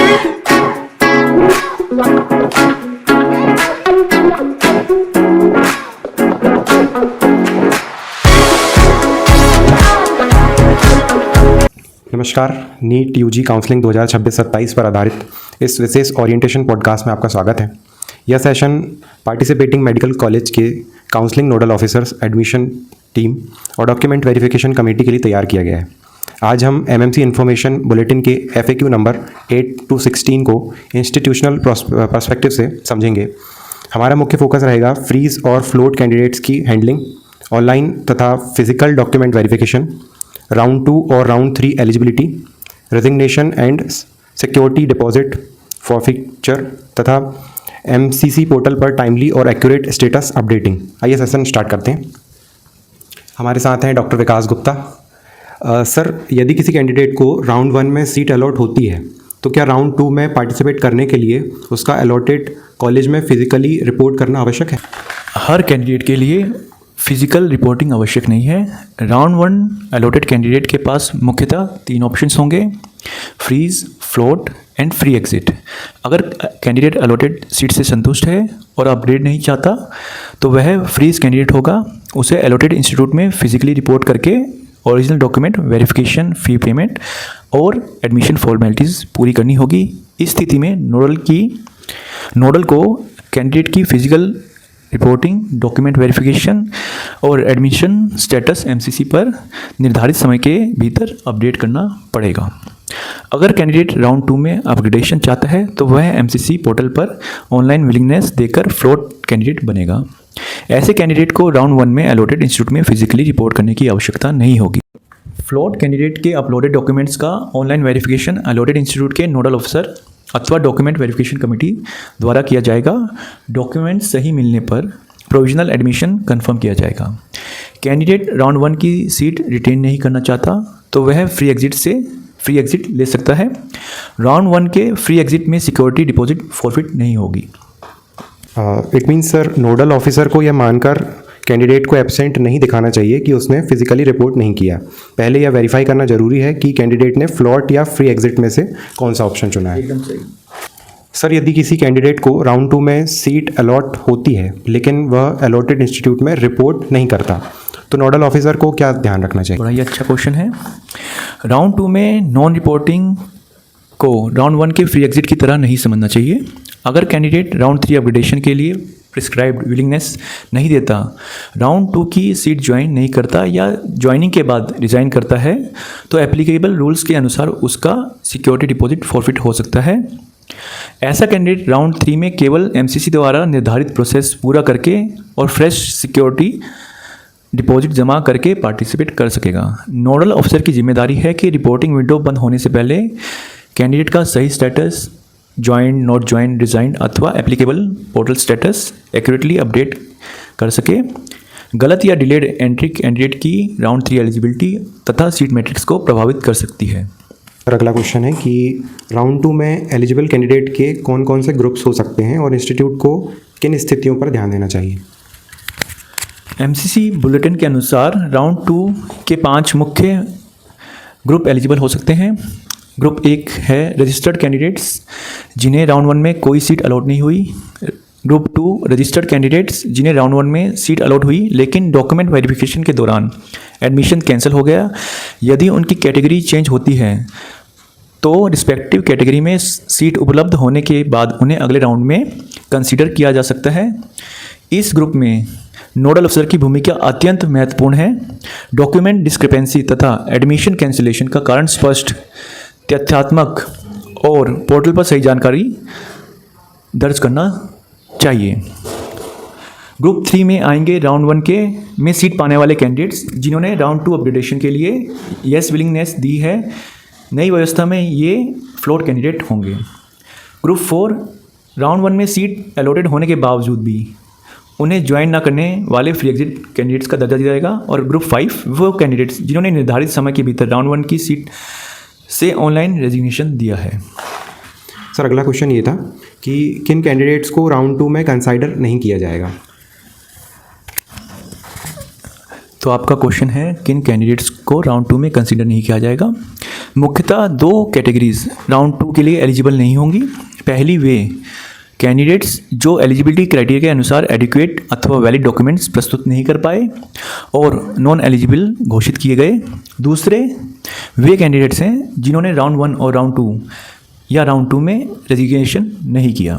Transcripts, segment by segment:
नमस्कार, NEET UG counselling 2026-27 पर आधारित इस विशेष ओरिएंटेशन पॉडकास्ट में आपका स्वागत है। यह सेशन पार्टिसिपेटिंग मेडिकल कॉलेज के counselling nodal officers, admission team और डॉक्यूमेंट वेरिफिकेशन कमेटी के लिए तैयार किया गया है। आज हम एमएमसी इन्फॉर्मेशन बुलेटिन के FAQ नंबर 8-16 को इंस्टीट्यूशनल पर्सपेक्टिव से समझेंगे। हमारा मुख्य फोकस रहेगा फ्रीज और फ्लोट कैंडिडेट्स की हैंडलिंग, ऑनलाइन तथा फिजिकल डॉक्यूमेंट वेरिफिकेशन, राउंड 2 और round 3 eligibility, resignation and security deposit forfeiture तथा MCC पोर्टल पर टाइमली और एक्यूरेट स्टेटस अपडेटिंग। आइए सेशन स्टार्ट करते हैं। हमारे साथ हैं डॉक्टर विकास गुप्ता। सर, यदि किसी कैंडिडेट को राउंड 1 में सीट अलॉट होती है तो क्या राउंड 2 में पार्टिसिपेट करने के लिए उसका अलॉटेड कॉलेज में फिजिकली रिपोर्ट करना आवश्यक है? हर कैंडिडेट के लिए फिजिकल रिपोर्टिंग आवश्यक नहीं है। राउंड 1 अलॉटेड कैंडिडेट के पास मुख्यतः 3 ऑप्शंस होंगे: freeze, float and free exit. अगर कैंडिडेट अलॉटेड सीट से संतुष्ट है और अपग्रेड नहीं चाहता तो वह फ्रीज कैंडिडेट होगा। उसे अलॉटेड इंस्टीट्यूट में फिजिकली रिपोर्ट करके original document verification, fee payment और एडमिशन फॉर्मेलिटीज़ पूरी करनी होगी। इस स्थिति में नोडल को कैंडिडेट की फिजिकल रिपोर्टिंग, डॉक्यूमेंट वेरिफिकेशन और एडमिशन स्टेटस MCC पर निर्धारित समय के भीतर अपडेट करना पड़ेगा। अगर कैंडिडेट राउंड 2 में अपग्रेडेशन चाहता है तो वह MCC पोर्टल पर ऑनलाइन विलिंगनेस देकर फ्लोट कैंडिडेट बनेगा। ऐसे कैंडिडेट को राउंड 1 में अलॉटेड इंस्टीट्यूट में फिजिकली रिपोर्ट करने की आवश्यकता नहीं होगी। फ्लोट कैंडिडेट के अपलोडेड डॉक्यूमेंट्स का ऑनलाइन वेरिफिकेशन अलॉटेड इंस्टीट्यूट के नोडल ऑफिसर अथवा डॉक्यूमेंट वेरिफिकेशन कमेटी द्वारा किया जाएगा। डॉक्यूमेंट सही मिलने पर प्रोविजनल एडमिशन कंफर्म किया जाएगा। कैंडिडेट राउंड 1 की सीट रिटेन नहीं करना चाहता तो वह फ्री एग्जिट ले सकता है। राउंड 1 के फ्री एग्जिट में सिक्योरिटी डिपॉजिट फॉरफिट नहीं होगी। It means sir, nodal officer को यह मानकर कैंडिडेट को एब्सेंट नहीं दिखाना चाहिए कि उसने फिजिकली रिपोर्ट नहीं किया। पहले यह वेरीफाई करना जरूरी है कि कैंडिडेट ने फ्लॉट या फ्री एग्जिट में से कौन सा ऑप्शन चुना है। एकदम सही। सर, यदि किसी कैंडिडेट को राउंड 2 में सीट अलॉट होती है लेकिन वह अलॉटेड इंस्टीट्यूट में रिपोर्ट नहीं करता तो नोडल ऑफिसर को क्या ध्यान रखना चाहिए? बड़ा ही अच्छा क्वेश्चन है। राउंड 2 में नॉन रिपोर्टिंग को राउंड 1 के फ्री एग्जिट की तरह नहीं समझना चाहिए। अगर कैंडिडेट राउंड 3 अपग्रेडेशन के लिए प्रिस्क्राइब्ड विलिंगनेस नहीं देता, राउंड 2 की सीट ज्वाइन नहीं करता या ज्वाइनिंग के बाद रिजाइन करता है तो एप्लीकेबल रूल्स के अनुसार उसका सिक्योरिटी डिपॉजिट फॉरफिट हो सकता है। ऐसा कैंडिडेट राउंड 3 में केवल MCC द्वारा निर्धारित प्रोसेस पूरा करके और फ्रेश सिक्योरिटी डिपॉजिट जमा करके पार्टिसिपेट कर सकेगा। नोडल ऑफिसर की जिम्मेदारी है कि रिपोर्टिंग विंडो बंद होने से पहले कैंडिडेट का सही status, join, not join, resign अथवा applicable portal status accurately update कर सके। गलत या डिलेड एंट्री कैंडिडेट की राउंड 3 एलिजिबिलिटी तथा सीट मैट्रिक्स को प्रभावित कर सकती है। अगला क्वेश्चन है कि राउंड 2 में एलिजिबल कैंडिडेट के कौन कौन से ग्रुप्स हो सकते हैं और इंस्टीट्यूट को किन स्थितियों पर ध्यान देना चाहिए? MCC बुलेटिन के अनुसार राउंड 2 के 5 मुख्य ग्रुप एलिजिबल हो सकते हैं। ग्रुप 1 है रजिस्टर्ड कैंडिडेट्स जिन्हें राउंड 1 में कोई सीट अलॉट नहीं हुई। ग्रुप 2 रजिस्टर्ड कैंडिडेट्स जिन्हें राउंड 1 में सीट अलॉट हुई लेकिन डॉक्यूमेंट वेरिफिकेशन के दौरान एडमिशन कैंसिल हो गया। यदि उनकी कैटेगरी चेंज होती है तो रिस्पेक्टिव कैटेगरी में सीट उपलब्ध होने के बाद उन्हें अगले राउंड में कंसीडर किया जा सकता है। इस ग्रुप में नोडल अफसर की भूमिका अत्यंत महत्वपूर्ण है। डॉक्यूमेंट डिस्क्रिपेंसी तथा एडमिशन कैंसिलेशन का कारण स्पष्ट, तथ्यात्मक और पोर्टल पर सही जानकारी दर्ज करना चाहिए। ग्रुप 3 में आएंगे राउंड 1 के में सीट पाने वाले कैंडिडेट्स जिन्होंने राउंड 2 अपग्रेडेशन के लिए यस विलिंगनेस दी है। नई व्यवस्था में ये फ्लोट कैंडिडेट होंगे। ग्रुप 4 राउंड 1 में सीट अलॉटेड होने के बावजूद भी उन्हें ज्वाइन ना करने वाले फ्री एग्जिट कैंडिडेट्स का दर्जा दिया जाएगा। और ग्रुप 5 वो कैंडिडेट्स जिन्होंने निर्धारित समय के भीतर राउंड 1 की सीट से ऑनलाइन रेजिग्नेशन दिया है। सर, अगला क्वेश्चन ये था कि किन कैंडिडेट्स को राउंड 2 में कंसाइडर नहीं किया जाएगा? तो आपका क्वेश्चन है किन कैंडिडेट्स को राउंड 2 में कंसीडर नहीं किया जाएगा। मुख्यतः दो कैटेगरीज राउंड 2 के लिए एलिजिबल नहीं होंगी। पहली वे कैंडिडेट्स जो एलिजिबिलिटी क्राइटेरिया के अनुसार एडिक्वेट अथवा वैलिड डॉक्यूमेंट्स प्रस्तुत नहीं कर पाए और नॉन एलिजिबल घोषित किए गए। दूसरे वे कैंडिडेट्स हैं जिन्होंने राउंड 1 और राउंड 2 या राउंड 2 में रजिस्ट्रेशन नहीं किया।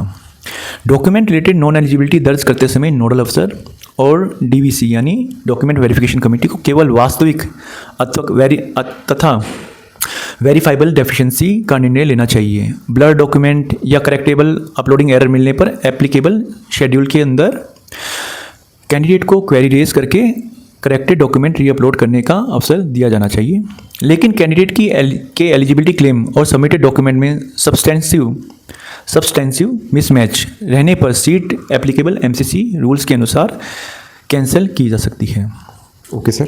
डॉक्यूमेंट रिलेटेड नॉन एलिजिबिलिटी दर्ज करते समय नोडल अफसर और डीवीसी यानी डॉक्यूमेंट वेरिफिकेशन कमेटी को केवल वास्तविक तथा वेरीफाइबल डेफिशिएंसी का निर्णय लेना चाहिए। ब्लर डॉक्यूमेंट या करेक्टेबल अपलोडिंग एरर मिलने पर एप्लीकेबल शेड्यूल के अंदर कैंडिडेट को क्वेरी रेज करके करेक्टेड डॉक्यूमेंट रीअपलोड करने का अवसर दिया जाना चाहिए। लेकिन कैंडिडेट के एलिजिबिलिटी क्लेम और सबमिटेड डॉक्यूमेंट में सब्सटेंसिव मिसमैच रहने पर सीट एप्लीकेबल एमसीसी रूल्स के अनुसार कैंसिल की जा सकती है। ओके सर,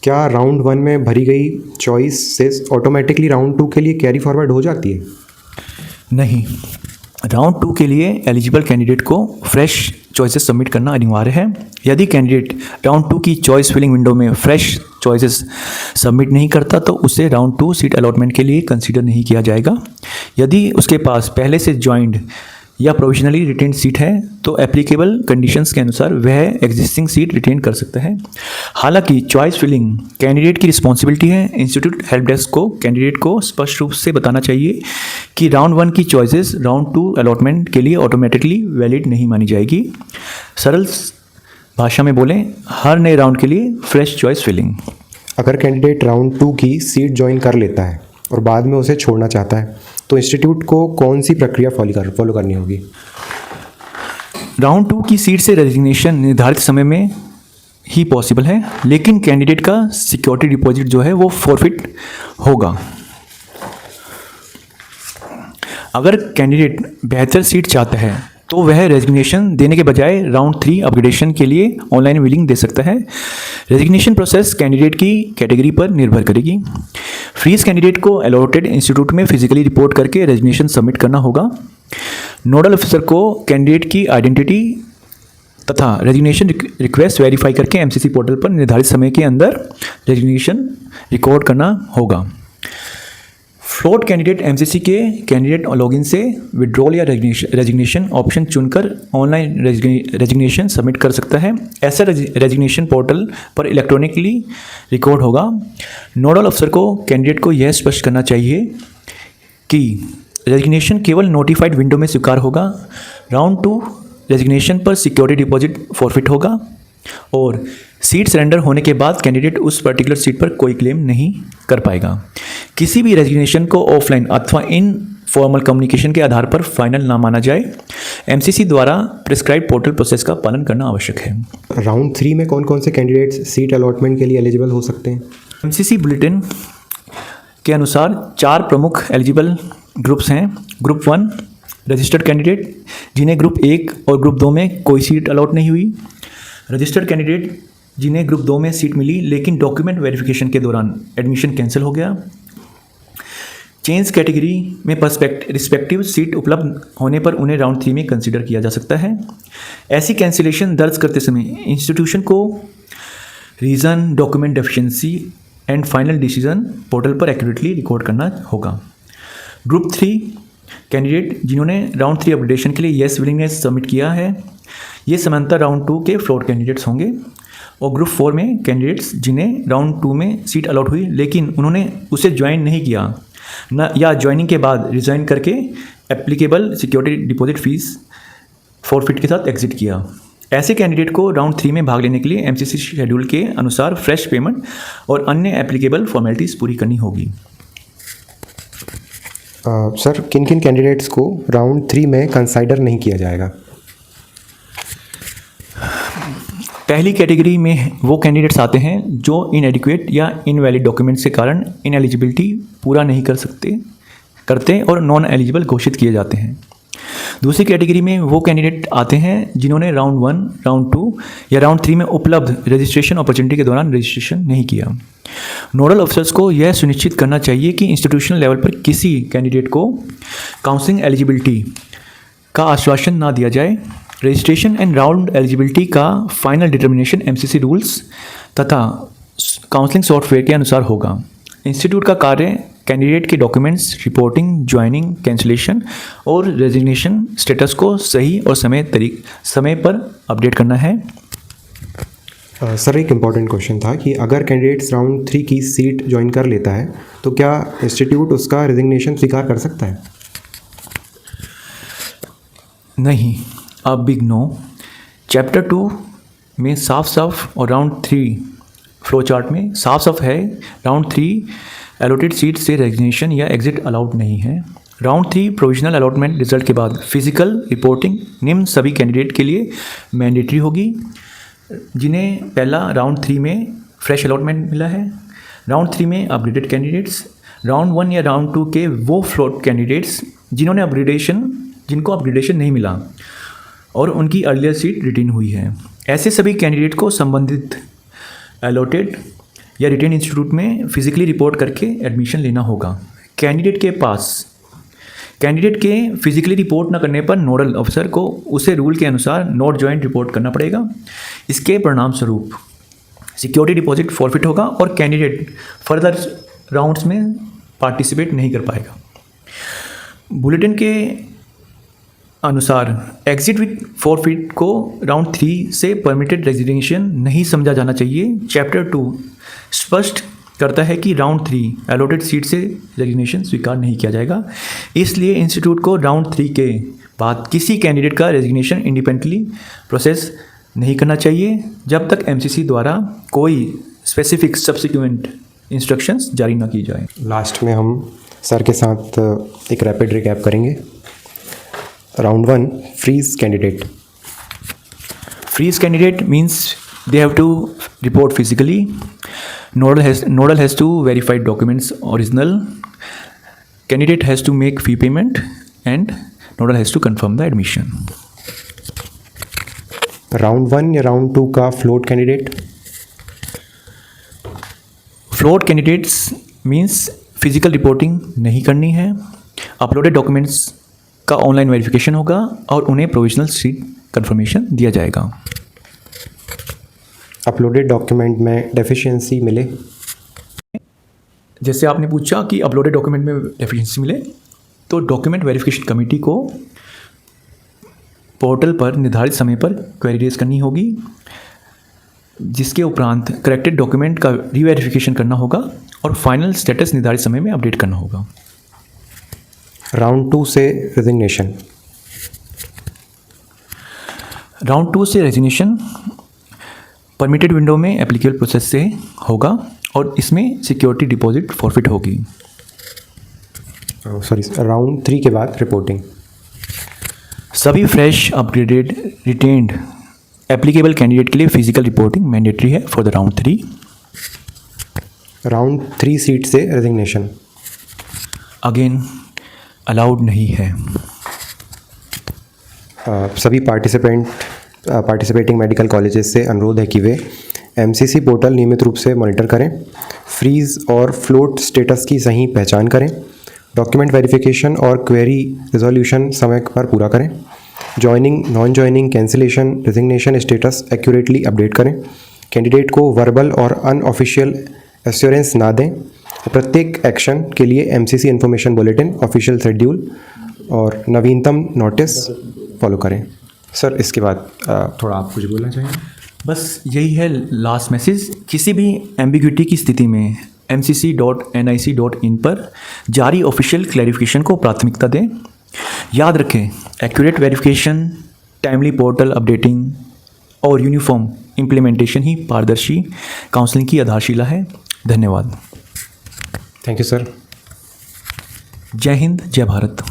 क्या राउंड 1 में भरी गई चॉइस से ऑटोमेटिकली राउंड 2 के लिए कैरी फॉरवर्ड हो जाती है? नहीं, राउंड 2 के लिए एलिजिबल कैंडिडेट को फ्रेश चॉइसेस सबमिट करना अनिवार्य है। यदि कैंडिडेट राउंड 2 की चॉइस फिलिंग विंडो में फ्रेश चॉइसेस सबमिट नहीं करता तो उसे राउंड 2 सीट अलॉटमेंट के लिए कंसीडर नहीं किया जाएगा। यदि उसके पास पहले से ज्वाइंड या प्रोविजनली रिटेन सीट है तो एप्लीकेबल कंडीशंस के अनुसार वह एग्जिस्टिंग सीट रिटेन कर सकता है। हालांकि चॉइस फिलिंग कैंडिडेट की रिस्पॉन्सिबिलिटी है। इंस्टीट्यूट हेल्प डेस्क को कैंडिडेट को स्पष्ट रूप से बताना चाहिए कि राउंड 1 की चॉइसेस राउंड 2 अलॉटमेंट के लिए ऑटोमेटिकली वैलिड नहीं मानी जाएगी। सरल भाषा में बोलें, हर नए राउंड के लिए फ्रेश चॉइस फिलिंग। अगर कैंडिडेट राउंड 2 की सीट ज्वाइन कर लेता है और बाद में उसे छोड़ना चाहता है तो इंस्टीट्यूट को कौन सी प्रक्रिया फॉलो करनी होगी? राउंड 2 की सीट से रेजिग्नेशन निर्धारित समय में ही पॉसिबल है, लेकिन कैंडिडेट का सिक्योरिटी डिपॉजिट जो है वो फॉरफिट होगा। अगर कैंडिडेट बेहतर सीट चाहता है तो वह रेजिग्नेशन देने के बजाय राउंड 3 अपग्रेडेशन के लिए ऑनलाइन विलिंग दे सकता है। रेजिग्नेशन प्रोसेस कैंडिडेट की कैटेगरी पर निर्भर करेगी। फ्रीज कैंडिडेट को अलॉटेड इंस्टीट्यूट में फिजिकली रिपोर्ट करके रेजिग्नेशन सबमिट करना होगा। नोडल ऑफिसर को कैंडिडेट की आइडेंटिटी तथा रेजिग्नेशन रिक्वेस्ट वेरीफाई करके एमसीसी पोर्टल पर निर्धारित समय के अंदर रेजिग्नेशन रिकॉर्ड करना होगा। फ्लोट कैंडिडेट एमसीसी के कैंडिडेट लॉगिन से विड्रॉल या रेजिग्नेशन ऑप्शन चुनकर ऑनलाइन रेजिग्नेशन सबमिट कर सकता है। ऐसा रेजिग्नेशन पोर्टल पर इलेक्ट्रॉनिकली रिकॉर्ड होगा। नोडल अफसर को कैंडिडेट को यह स्पष्ट करना चाहिए कि रेजिग्नेशन केवल नोटिफाइड विंडो में स्वीकार होगा। राउंड 2 रेजिग्नेशन पर सिक्योरिटी डिपॉजिट फॉरफिट होगा और सीट सरेंडर होने के बाद कैंडिडेट उस पर्टिकुलर सीट पर कोई क्लेम नहीं कर पाएगा। किसी भी रेजिग्नेशन को ऑफलाइन अथवा इन फॉर्मल कम्युनिकेशन के आधार पर फाइनल ना माना जाए। एमसीसी द्वारा प्रिस्क्राइब पोर्टल प्रोसेस का पालन करना आवश्यक है। राउंड 3 में कौन कौन से कैंडिडेट्स सीट अलॉटमेंट के लिए एलिजिबल हो सकते हैं? एमसीसी बुलेटिन के अनुसार 4 प्रमुख एलिजिबल ग्रुप्स हैं। ग्रुप 1 रजिस्टर्ड कैंडिडेट जिन्हें ग्रुप 1 और ग्रुप 2 में कोई सीट अलॉट नहीं हुई। रजिस्टर्ड कैंडिडेट जिन्हें ग्रुप 2 में सीट मिली लेकिन डॉक्यूमेंट वेरिफिकेशन के दौरान एडमिशन कैंसिल हो गया। चेंज कैटेगरी में रिस्पेक्टिव सीट उपलब्ध होने पर उन्हें राउंड 3 में कंसीडर किया जा सकता है। ऐसी कैंसिलेशन दर्ज करते समय इंस्टीट्यूशन को reason, document deficiency and final decision portal पर एक्यूरेटली रिकॉर्ड करना होगा। ग्रुप 3 कैंडिडेट जिन्होंने राउंड 3 अपडेशन के लिए येस विलिंगनेस सबमिट किया है, ये समांतर राउंड 2 के फ्लोट कैंडिडेट्स होंगे। और ग्रुप 4 में कैंडिडेट्स जिन्हें राउंड 2 में सीट अलॉट हुई लेकिन उन्होंने उसे ज्वाइन नहीं किया न या ज्वाइनिंग के बाद रिज़ाइन करके applicable security deposit fees forfeit के साथ एग्जिट किया। ऐसे कैंडिडेट को राउंड 3 में भाग लेने के लिए एमसीसी शेड्यूल के अनुसार फ्रेश पेमेंट और अन्य एप्लीकेबल फॉर्मेलिटीज़ पूरी करनी होगी। सर, किन किन कैंडिडेट्स को राउंड 3 में कंसाइडर नहीं किया जाएगा? पहली कैटेगरी में वो कैंडिडेट्स आते हैं जो इनएडिक्वेट या इनवैलिड डॉक्यूमेंट्स के कारण इनएलिजिबिलिटी पूरा नहीं करते और नॉन एलिजिबल घोषित किए जाते हैं। दूसरी कैटेगरी में वो कैंडिडेट आते हैं जिन्होंने राउंड 1, राउंड 2 या राउंड 3 में उपलब्ध रजिस्ट्रेशन अपॉर्चुनिटी के दौरान रजिस्ट्रेशन नहीं किया। नोडल ऑफिसर्स को यह सुनिश्चित करना चाहिए कि इंस्टीट्यूशनल लेवल पर किसी कैंडिडेट को काउंसलिंग एलिजिबिलिटी का आश्वासन ना दिया जाए। रजिस्ट्रेशन एंड राउंड एलिजिबिलिटी का फाइनल डिटर्मिनेशन एमसीसी रूल्स तथा काउंसलिंग सॉफ्टवेयर के अनुसार होगा। इंस्टीट्यूट का कार्य कैंडिडेट के डॉक्यूमेंट्स, रिपोर्टिंग, ज्वाइनिंग, कैंसिलेशन और रेजिग्नेशन स्टेटस को सही और समय पर अपडेट करना है। सर एक इम्पॉर्टेंट क्वेश्चन था कि अगर कैंडिडेट्स राउंड 3 की सीट ज्वाइन कर लेता है तो क्या इंस्टीट्यूट उसका रेजिग्नेशन स्वीकार कर सकता है? नहीं, अ बिग नो। चैप्टर 2 में साफ साफ और राउंड 3 फ्लो चार्ट में साफ साफ है, राउंड 3 एलोटेड सीट से रेजिग्नेशन या एग्जिट अलाउड नहीं है। राउंड 3 प्रोविजनल अलॉटमेंट रिजल्ट के बाद फिजिकल रिपोर्टिंग निम्न सभी कैंडिडेट के लिए मैंडेटरी होगी जिन्हें पहला राउंड 3 में फ्रेश अलॉटमेंट मिला है, राउंड 3 में अपग्रेडेड कैंडिडेट्स, राउंड 1 या राउंड 2 के वो फ्लोट कैंडिडेट्स जिनको अपग्रेडेशन नहीं मिला और उनकी अर्लियर सीट रिटेन हुई है। ऐसे सभी कैंडिडेट को संबंधित अलॉटेड या रिटेन इंस्टीट्यूट में फिजिकली रिपोर्ट करके एडमिशन लेना होगा। कैंडिडेट के फिजिकली रिपोर्ट न करने पर नोडल ऑफिसर को उसे रूल के अनुसार नॉट जॉइंट रिपोर्ट करना पड़ेगा। इसके परिणाम स्वरूप सिक्योरिटी डिपॉजिट फॉरफिट होगा और कैंडिडेट फर्दर राउंड्स में पार्टिसिपेट नहीं कर पाएगा। बुलेटिन के अनुसार एग्जिट विथ फॉरफिट को राउंड 3 से परमिटेड रेजिग्नेशन नहीं समझा जाना चाहिए। चैप्टर 2 स्पष्ट करता है कि राउंड 3 अलॉटेड सीट से रेजिग्नेशन स्वीकार नहीं किया जाएगा। इसलिए इंस्टीट्यूट को राउंड 3 के बाद किसी कैंडिडेट का रेजिग्नेशन इंडिपेंडेंटली प्रोसेस नहीं करना चाहिए जब तक एमसीसी द्वारा कोई स्पेसिफिक सब्सिक्वेंट इंस्ट्रक्शंस जारी न की जाए। लास्ट में हम सर के साथ एक रैपिड रिकैप करेंगे। Round 1 freeze candidate. Freeze candidate means they have to report physically. Nodal has to verify documents original. Candidate has to make fee payment and Nodal has to confirm the admission. Round 1 या round 2 का float candidate. Float candidates means physical reporting नहीं करनी है, uploaded documents का online verification होगा और उन्हें provisional seat confirmation दिया जाएगा। अपलोडेड डॉक्यूमेंट में डेफिशिएंसी मिले। जैसे आपने पूछा कि अपलोडेड डॉक्यूमेंट में डेफिशिएंसी मिले तो डॉक्यूमेंट वेरिफिकेशन कमेटी को पोर्टल पर निर्धारित समय पर क्वेरी रेज करनी होगी, जिसके उपरांत करेक्टेड डॉक्यूमेंट का रीवेरिफिकेशन करना होगा और फाइनल स्टेटस निर्धारित समय में अपडेट करना होगा। राउंड 2 से रेजिग्नेशन। राउंड 2 से रेजिग्नेशन परमिटेड विंडो में एप्लीकेबल प्रोसेस से होगा और इसमें सिक्योरिटी डिपॉजिट फॉरफिट होगी। राउंड 3 के बाद रिपोर्टिंग। सभी fresh, upgraded, retained applicable candidate के लिए फिजिकल रिपोर्टिंग मैंडेटरी है for the round 3। Round 3 seat से रेजिग्नेशन अगेन अलाउड नहीं है। सभी पार्टिसिपेटिंग मेडिकल कॉलेजेस से अनुरोध है कि वे एमसीसी पोर्टल नियमित रूप से मॉनिटर करें, फ्रीज और फ्लोट स्टेटस की सही पहचान करें, डॉक्यूमेंट वेरिफिकेशन और क्वेरी रिजोल्यूशन समय पर पूरा करें, joining, non joining, cancellation, resignation status accurately update करें, कैंडिडेट को वर्बल और अनऑफिशियल एश्योरेंस ना दें, प्रत्येक एक्शन के लिए MCC information bulletin, official schedule और नवीनतम नोटिस फॉलो करें। सर इसके बाद थोड़ा आप कुछ बोलना चाहेंगे? बस यही है लास्ट मैसेज। किसी भी एम्बिग्यूटी की स्थिति में mcc.nic.in पर जारी ऑफिशियल क्लैरिफिकेशन को प्राथमिकता दें। याद रखें, accurate verification, timely portal updating और यूनिफॉर्म इम्प्लीमेंटेशन ही पारदर्शी काउंसलिंग की आधारशिला है। धन्यवाद। Thank you sir. जय हिंद, जय भारत।